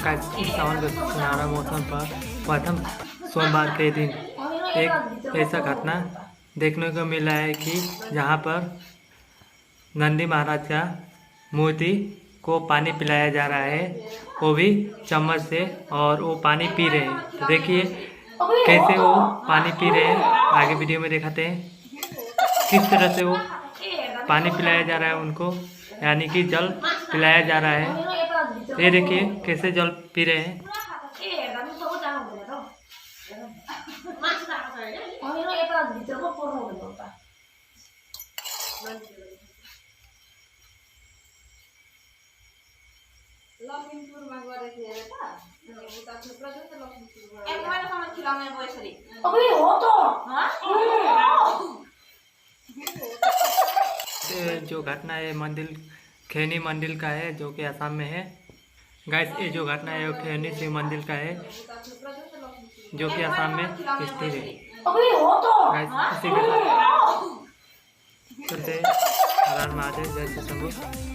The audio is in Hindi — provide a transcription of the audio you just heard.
इस सावन के सुनहरा मौसम पर प्रथम सोमवार के दिन एक ऐसा घटना देखने को मिला है कि जहां पर नंदी महाराज का मूर्ति को पानी पिलाया जा रहा है, वो भी चम्मच से, और वो पानी पी रहे हैं। तो देखिए कैसे वो पानी पी रहे हैं, आगे वीडियो में दिखाते हैं किस तरह से वो पानी पिलाया जा रहा है उनको, यानी कि जल पिलाया जा रहा है। ये देखिए कैसे जल पी रहे हैं। लखिमपुरमा गरेको थिएँ अरे त उता थुप्रो जस्तो लखिमपुरमा एक महिनासम्म खिलाउने भयो यसरी। जो घटना है मंदिर खैनी मंदिर का है, जो कि असम में है। गाइस ये जो घटना है वो खैनी शिव मंदिर का है, जो कि असम में स्थित है। गाइस इसी के साथ करते हैं हर हर महादेव, जय श्री शंभू।